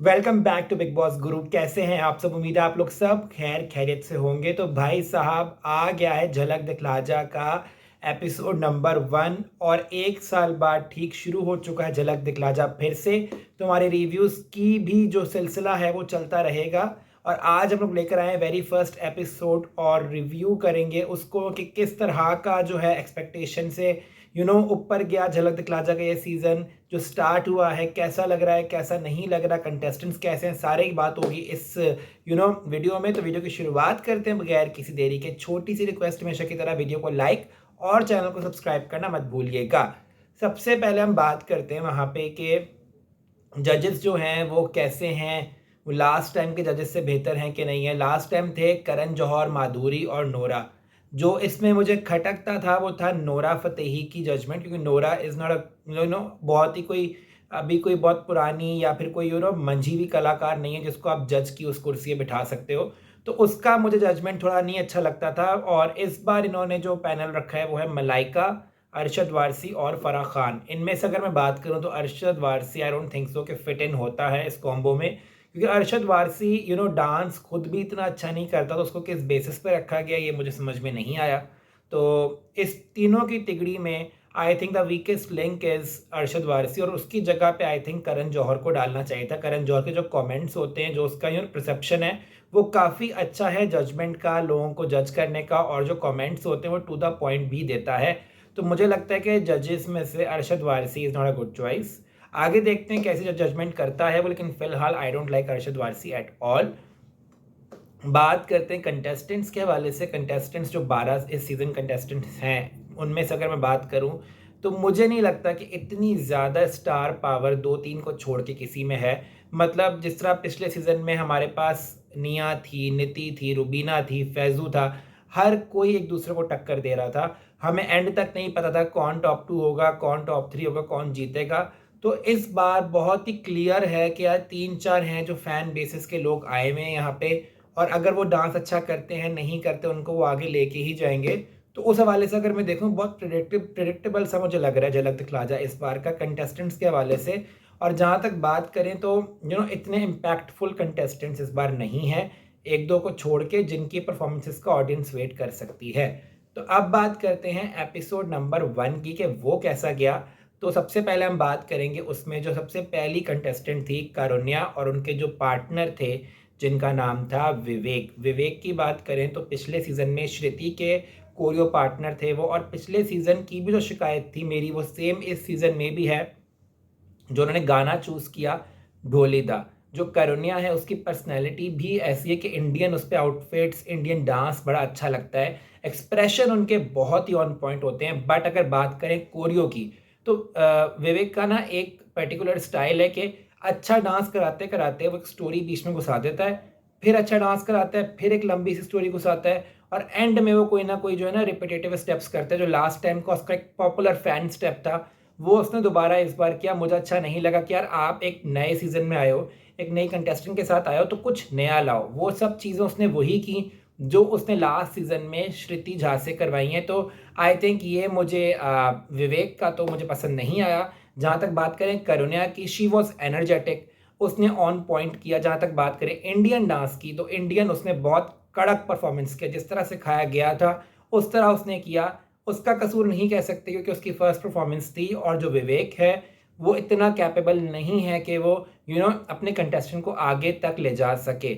Welcome back to Big Boss Guru. कैसे हैं आप सब? उम्मीद है आप लोग सब खैर खैरियत से होंगे। तो भाई साहब आ गया है झलक दिखला जा का एपिसोड नंबर 1 और 1 साल बाद ठीक शुरू हो चुका है झलक दिखला जा फिर से। तो हमारे रिव्यूज़ की भी जो सिलसिला है वो चलता रहेगा और आज हम लोग लेकर आए हैं वेरी फर्स्ट एपिसोड और रिव्यू करेंगे उसको कि किस तरह का जो है एक्सपेक्टेशन से ऊपर गया झलक दिखला जा का ये सीज़न जो स्टार्ट हुआ है। कैसा लग रहा है, कैसा नहीं लग रहा, कंटेस्टेंट्स कैसे हैं, सारे ही बात होगी इस वीडियो में। तो वीडियो की शुरुआत करते हैं बगैर किसी देरी के। छोटी सी रिक्वेस्ट हमेशा की तरह, वीडियो को लाइक और चैनल को सब्सक्राइब करना मत भूलिएगा। सबसे पहले हम बात करते हैं वहाँ पे कि जजेस जो हैं वो कैसे हैं, वो लास्ट टाइम के जजेस से बेहतर हैं कि नहीं है। लास्ट टाइम थे करण जौहर, माधुरी और नोरा। जो इसमें मुझे खटकता था वो था नोरा फतेही की जजमेंट, क्योंकि नोरा इज़ नॉट बहुत ही कोई अभी कोई बहुत पुरानी या फिर कोई मंझी भी कलाकार नहीं है जिसको आप जज की उस कुर्सी पे बिठा सकते हो। तो उसका मुझे जजमेंट थोड़ा नहीं अच्छा लगता था। और इस बार इन्होंने जो पैनल रखा है वो है मलाइका, अरशद वारसी और फराह खान। इनमें से अगर मैं बात करूं तो Arshad Warsi I don't think so कि फिट इन होता है इस कॉम्बो में, क्योंकि अरशद वारसी डांस खुद भी इतना अच्छा नहीं करता, तो उसको किस बेसिस पे रखा गया ये मुझे समझ में नहीं आया। तो इस तीनों की तिगड़ी में I think the weakest link is Arshad Warsi, और उसकी जगह पे आई थिंक करण जौहर को डालना चाहिए था। करण जौहर के जो कमेंट्स होते हैं, जो उसका परसेप्शन है वो काफ़ी अच्छा है जजमेंट का, लोगों को जज करने का, और जो कमेंट्स होते हैं वो टू द पॉइंट भी देता है। तो मुझे लगता है कि जजेस में से Arshad Warsi is not a good choice. आगे देखते हैं कैसे जजमेंट करता है वो, लेकिन फिलहाल I don't like Arshad Warsi at all. बात करते हैं कंटेस्टेंट्स के हवाले से। कंटेस्टेंट्स जो 12 इस सीज़न कंटेस्टेंट्स हैं उनमें से अगर मैं बात करूं तो मुझे नहीं लगता कि इतनी ज़्यादा स्टार पावर 2-3 को छोड़ के किसी में है। मतलब जिस तरह पिछले सीज़न में हमारे पास निया थी, नीति थी, रुबीना थी, फैज़ू था, हर कोई एक दूसरे को टक्कर दे रहा था। हमें एंड तक नहीं पता था कौन टॉप 2 होगा, कौन टॉप 3 होगा, कौन जीतेगा। तो इस बार बहुत ही क्लियर है कि यार 3-4 हैं जो फ़ैन बेसिस के लोग आए हुए हैं यहाँ पे, और अगर वो डांस अच्छा करते हैं, नहीं करते, उनको वो आगे लेके ही जाएंगे। तो उस हवाले से अगर मैं देखूँ बहुत प्रिडिक्टेबल सा मुझे लग रहा है झलक दिखला जा इस बार का कंटेस्टेंट्स के हवाले से। और जहाँ तक बात करें तो इतने इम्पैक्टफुल कंटेस्टेंट्स इस बार नहीं है, एक दो को छोड़ के, जिनकी परफॉर्मेंसेस का ऑडियंस वेट कर सकती है। तो अब बात करते हैं एपिसोड नंबर 1 की कि वो कैसा गया। तो सबसे पहले हम बात करेंगे उसमें जो सबसे पहली कंटेस्टेंट थी कारुण्या, और उनके जो पार्टनर थे जिनका नाम था विवेक। विवेक की बात करें तो पिछले सीज़न में श्रुति के कोरियो पार्टनर थे वो, और पिछले सीज़न की भी जो शिकायत थी मेरी वो सेम इस सीज़न में भी है। जो उन्होंने गाना चूज़ किया ढोलीदा, जो करुण्या है उसकी पर्सनैलिटी भी ऐसी है कि इंडियन उस पर आउटफिट्स, इंडियन डांस बड़ा अच्छा लगता है, एक्सप्रेशन उनके बहुत ही ऑन पॉइंट होते हैं। बट अगर बात करें कोरियो की तो विवेक का ना एक पर्टिकुलर स्टाइल है कि अच्छा डांस कराते कराते वो एक स्टोरी बीच में घुसा देता है, फिर अच्छा डांस कराता है, फिर एक लंबी सी स्टोरी घुसाता है, और एंड में वो कोई ना कोई जो है ना रिपीटेटिव स्टेप्स करता है। जो लास्ट टाइम का उसका एक पॉपुलर फैन स्टेप था वो उसने दोबारा इस बार किया। मुझे अच्छा नहीं लगा कि यार आप एक नए सीज़न में आए हो, एक नई कंटेस्टेंट के साथ आए हो, तो कुछ नया लाओ। वो सब चीज़ें उसने वही की जो उसने लास्ट सीज़न में श्रुति झा से करवाई हैं। तो आई थिंक ये मुझे विवेक का तो मुझे पसंद नहीं आया। जहाँ तक बात करें करुणा की, शी वॉज एनर्जेटिक, उसने ऑन पॉइंट किया। जहाँ तक बात करें इंडियन डांस की तो इंडियन उसने बहुत कड़क परफॉर्मेंस किया, जिस तरह सिखाया गया था उस तरह उसने किया। उसका कसूर नहीं कह सकते क्योंकि उसकी फर्स्ट परफॉर्मेंस थी, और जो विवेक है वो इतना कैपेबल नहीं है कि वो अपने कंटेस्टेंट को आगे तक ले जा सके।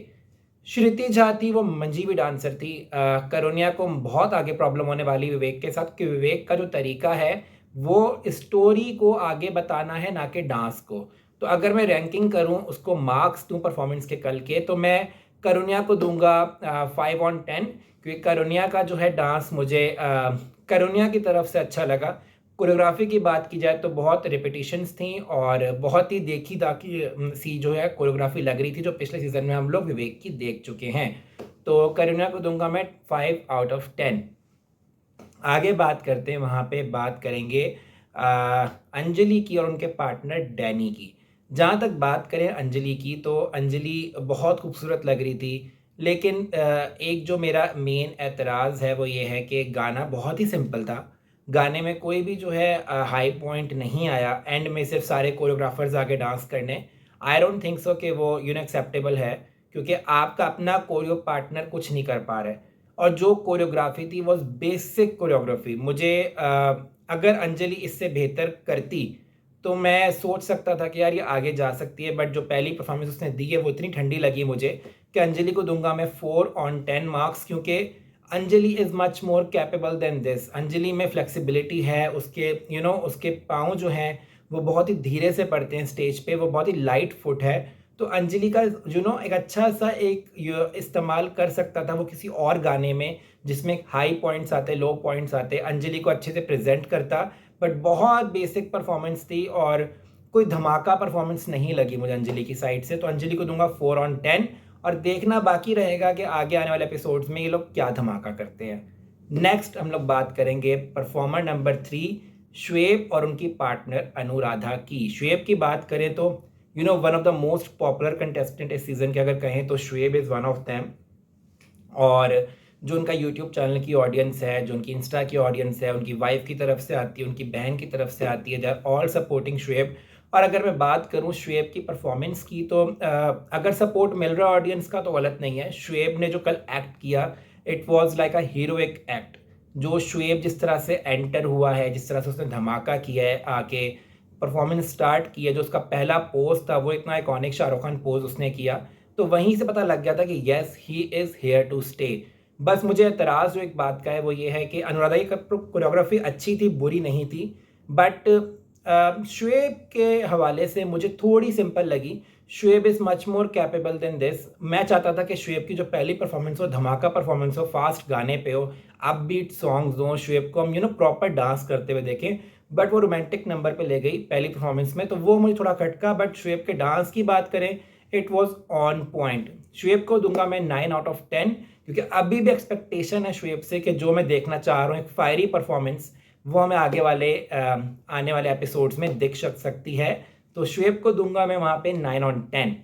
श्रुति झा थी वो मंझी भी डांसर थी। करुणिया को बहुत आगे प्रॉब्लम होने वाली विवेक के साथ, कि विवेक का जो तरीका है वो स्टोरी को आगे बताना है, ना कि डांस को। तो अगर मैं रैंकिंग करूं, उसको मार्क्स दूं परफॉर्मेंस के कल के, तो मैं करुणिया को दूंगा 5/10, क्योंकि करुणिया का जो है डांस मुझे करुणिया की तरफ से अच्छा लगा। कोरियोग्राफी की बात की जाए तो बहुत रिपीटिशंस थी और बहुत ही देखी दाखी सी जो है कोरियोग्राफी लग रही थी, जो पिछले सीज़न में हम लोग विवेक की देख चुके हैं। तो करीना को दूंगा मैं 5/10। आगे बात करते हैं, वहाँ पे बात करेंगे अंजलि की और उनके पार्टनर डैनी की। जहाँ तक बात करें अंजलि की तो अंजलि बहुत खूबसूरत लग रही थी, लेकिन एक जो मेरा मेन एतराज़ है वो ये है कि गाना बहुत ही सिंपल था। गाने में कोई भी जो है हाई पॉइंट नहीं आया। एंड में सिर्फ सारे कोरियोग्राफर्स आगे डांस करने, आई डोंट थिंक सो कि वो एक्सेप्टेबल है, क्योंकि आपका अपना कोरियो पार्टनर कुछ नहीं कर पा रहा है। और जो कोरियोग्राफी थी वो बेसिक कोरियोग्राफी, मुझे अगर अंजलि इससे बेहतर करती तो मैं सोच सकता था कि यार ये आगे जा सकती है, बट जो पहली परफॉर्मेंस उसने दी है वो इतनी ठंडी लगी मुझे कि अंजलि को दूंगा मैं 4/10 मार्क्स, क्योंकि Anjali is much more capable than this. Anjali में फ्लेक्सिबिलिटी है, उसके उसके पाँव जो हैं वो बहुत ही धीरे से पड़ते हैं स्टेज पे, वो बहुत ही लाइट फुट है। तो अंजलि का एक अच्छा सा एक इस्तेमाल कर सकता था वो किसी और गाने में, जिसमें हाई पॉइंट्स आते, लो पॉइंट्स आते, अंजलि को अच्छे से प्रेजेंट करता। बट बहुत बेसिक परफॉर्मेंस थी और कोई धमाका परफॉर्मेंस नहीं लगी मुझे अंजलि की साइड से। तो अंजलि को दूंगा 4/10, और देखना बाकी रहेगा कि आगे आने वाले एपिसोड्स में ये लोग क्या धमाका करते हैं। नेक्स्ट हम लोग बात करेंगे परफॉर्मर नंबर 3, श्वेब और उनकी पार्टनर अनुराधा की। श्वेब की बात करें तो one of the most popular contestant इस सीजन के अगर कहें तो श्वेब इज़ वन ऑफ देम। और जो उनका यूट्यूब चैनल की ऑडियंस है, जो उनकी इंस्टा की ऑडियंस है, उनकी वाइफ की तरफ से आती है, उनकी बहन की तरफ से आती है, दे आर ऑल सपोर्टिंग श्वेब। और अगर मैं बात करूं श्वेब की परफॉर्मेंस की तो अगर सपोर्ट मिल रहा है ऑडियंस का तो गलत नहीं है। श्वेब ने जो कल एक्ट किया, it was like a heroic act. जो श्वेब जिस तरह से एंटर हुआ है, जिस तरह से उसने धमाका किया है, आके परफॉर्मेंस स्टार्ट की है, जो उसका पहला पोज था वो इतना आइकॉनिक शाहरुख खान पोज उसने किया, तो वहीं से पता लग गया था कि yes he is here to stay. बस मुझे एतराज़ जो एक बात का है वो ये है कि अनुराधा की कोरियोग्राफी अच्छी थी, बुरी नहीं थी, बट शुएब के हवाले से मुझे थोड़ी सिंपल लगी। Shoaib is much more capable than this. मैं चाहता था कि शुएब की जो पहली परफॉर्मेंस हो, धमाका परफॉर्मेंस हो, फास्ट गाने पे हो, अपबीट सॉन्ग्स हो, शुएब को हम प्रॉपर डांस करते हुए देखें। बट वो रोमांटिक नंबर पे ले गई पहली परफॉर्मेंस में, तो वो मुझे थोड़ा खटका। बट शुएब के डांस की बात करें, it was on point. Shoaib को दूंगा मैं 9/10, क्योंकि अभी भी एक्सपेक्टेशन है शुएब से कि जो मैं देखना चाह रहा हूँ एक फायरी परफॉर्मेंस, वो हमें आने वाले एपिसोड्स में दिख सकती है। तो शुएब को दूंगा मैं वहाँ पे 9/10।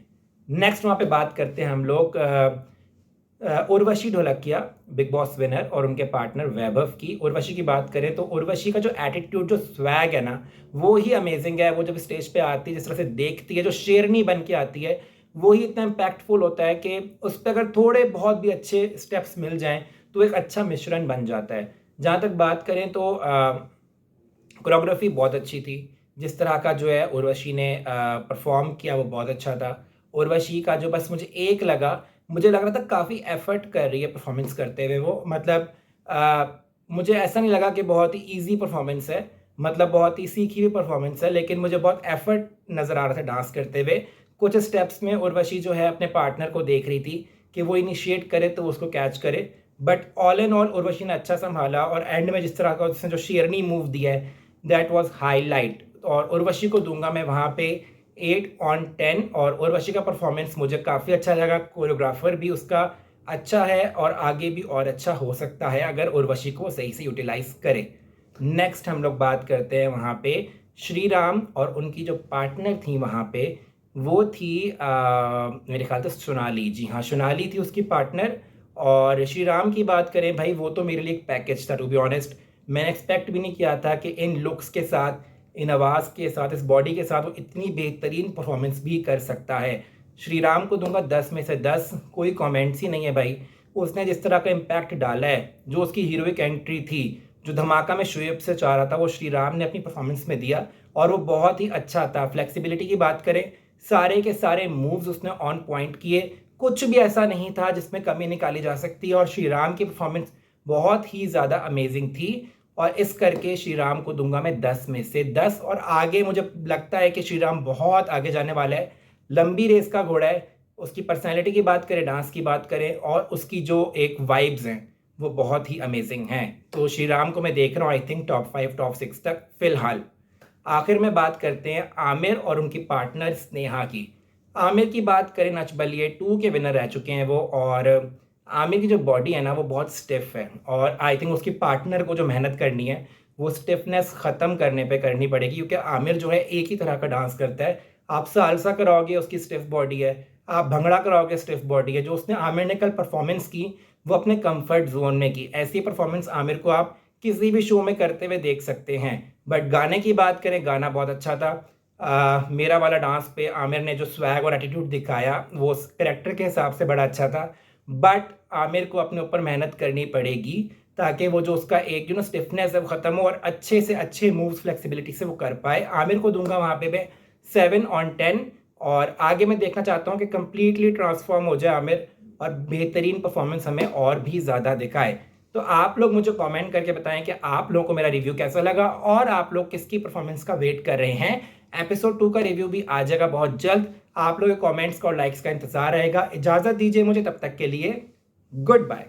नेक्स्ट वहाँ पे बात करते हैं हम लोग Urvashi Dholakia, big boss winner, और उनके पार्टनर वैभव की। उर्वशी की बात करें तो उर्वशी का जो एटीट्यूड, जो स्वैग है ना, वो ही अमेजिंग है। वो जब स्टेज पे आती है, जिस तरह से देखती है, जो शेरनी बन के आती है, वो ही इतना इम्पैक्टफुल होता है कि उस पर अगर थोड़े बहुत भी अच्छे स्टेप्स मिल जाएं तो एक अच्छा मिश्रण बन जाता है। जहाँ तक बात करें तो कोरियोग्राफी बहुत अच्छी थी। जिस तरह का जो है उर्वशी ने परफॉर्म किया वो बहुत अच्छा था। उर्वशी का जो बस मुझे लग रहा था काफ़ी एफर्ट कर रही है परफॉर्मेंस करते हुए वो, मतलब मुझे ऐसा नहीं लगा कि बहुत ही इजी परफॉर्मेंस है, मतलब बहुत ही सीखी हुई परफॉर्मेंस है, लेकिन मुझे बहुत एफर्ट नज़र आ रहा था डांस करते हुए। कुछ स्टेप्स में उर्वशी जो है अपने पार्टनर को देख रही थी कि वो इनिशिएट करे तो उसको कैच करे, but all in all Urvashi ने अच्छा संभाला। और एंड में जिस तरह का उसने जो शेरनी मूव दिया है, दैट वाज हाईलाइट। और उर्वशी को दूंगा मैं वहाँ पे 8/10। और उर्वशी का परफॉर्मेंस मुझे काफ़ी अच्छा लगा, कोरियोग्राफर भी उसका अच्छा है और आगे भी और अच्छा हो सकता है अगर उर्वशी को सही से यूटिलाइज करे। नेक्स्ट हम लोग बात करते हैं वहाँ पे श्री राम और उनकी जो पार्टनर थी वहाँ पे, वो थी मेरे ख्याल से सोनाली। जी हाँ, सोनाली थी उसकी पार्टनर। और श्री राम की बात करें भाई, वो तो मेरे लिए एक पैकेज था, टू बी ऑनेस्ट। मैंने एक्सपेक्ट भी नहीं किया था कि इन लुक्स के साथ, इन आवाज़ के साथ, इस बॉडी के साथ वो इतनी बेहतरीन परफॉर्मेंस भी कर सकता है। श्री राम को दूंगा 10 में से 10, कोई कमेंट्स ही नहीं है भाई। उसने जिस तरह का इम्पैक्ट डाला है, जो उसकी हीरोइक एंट्री थी, जो धमाका में शुएब से चाह रहा था, वो श्री राम ने अपनी परफॉर्मेंस में दिया और वो बहुत ही अच्छा था। फ्लेक्सिबिलिटी की बात करें, सारे के सारे मूव्स उसने ऑन पॉइंट किए, कुछ भी ऐसा नहीं था जिसमें कमी निकाली जा सकती है। और श्री राम की परफॉर्मेंस बहुत ही ज़्यादा अमेजिंग थी, और इस करके श्री राम को दूंगा मैं 10 में से 10। और आगे मुझे लगता है कि श्री राम बहुत आगे जाने वाला है, लंबी रेस का घोड़ा है। उसकी पर्सनैलिटी की बात करें, डांस की बात करें, और उसकी जो एक वाइब्स हैं वो बहुत ही अमेजिंग हैं। तो श्री राम को मैं देख रहा हूँ आई थिंक टॉप 5 टॉप 6 तक फिलहाल। आखिर में बात करते हैं आमिर और उनकी पार्टनर स्नेहा की। आमिर की बात करें, नच बलिए 2 के विनर रह चुके हैं वो, और आमिर की जो बॉडी है ना वो बहुत स्टिफ है, और आई थिंक उसकी पार्टनर को जो मेहनत करनी है वो स्टिफनेस ख़त्म करने पे करनी पड़ेगी, क्योंकि आमिर जो है एक ही तरह का डांस करता है। आप सालसा कराओगे उसकी स्टिफ बॉडी है, आप भंगड़ा कराओगे स्टिफ बॉडी है। जो उसने आमिर ने कल परफॉर्मेंस की वो अपने कंफर्ट जोन में की। ऐसी परफॉर्मेंस आमिर को आप किसी भी शो में करते हुए देख सकते हैं। बट गाने की बात करें, गाना बहुत अच्छा था। मेरा वाला डांस पे आमिर ने जो स्वैग और एटीट्यूड दिखाया वो उस करेक्टर के हिसाब से बड़ा अच्छा था। बट आमिर को अपने ऊपर मेहनत करनी पड़ेगी ताकि वो जो उसका एक स्टिफनेस है वो ख़त्म हो और अच्छे से अच्छे मूव्स फ्लेक्सिबिलिटी से वो कर पाए। आमिर को दूंगा वहाँ पे मैं 7/10। और आगे मैं देखना चाहता हूँ कि कंप्लीटली ट्रांसफॉर्म हो जाए आमिर और बेहतरीन परफॉर्मेंस हमें और भी ज़्यादा दिखाए। तो आप लोग मुझे कमेंट करके बताएं कि आप लोगों को मेरा रिव्यू कैसा लगा और आप लोग किसकी परफॉर्मेंस का वेट कर रहे हैं। एपिसोड 2 का रिव्यू भी आ जाएगा बहुत जल्द। आप लोगों के कमेंट्स का और लाइक्स का इंतजार रहेगा। इजाज़त दीजिए मुझे, तब तक के लिए गुड बाय।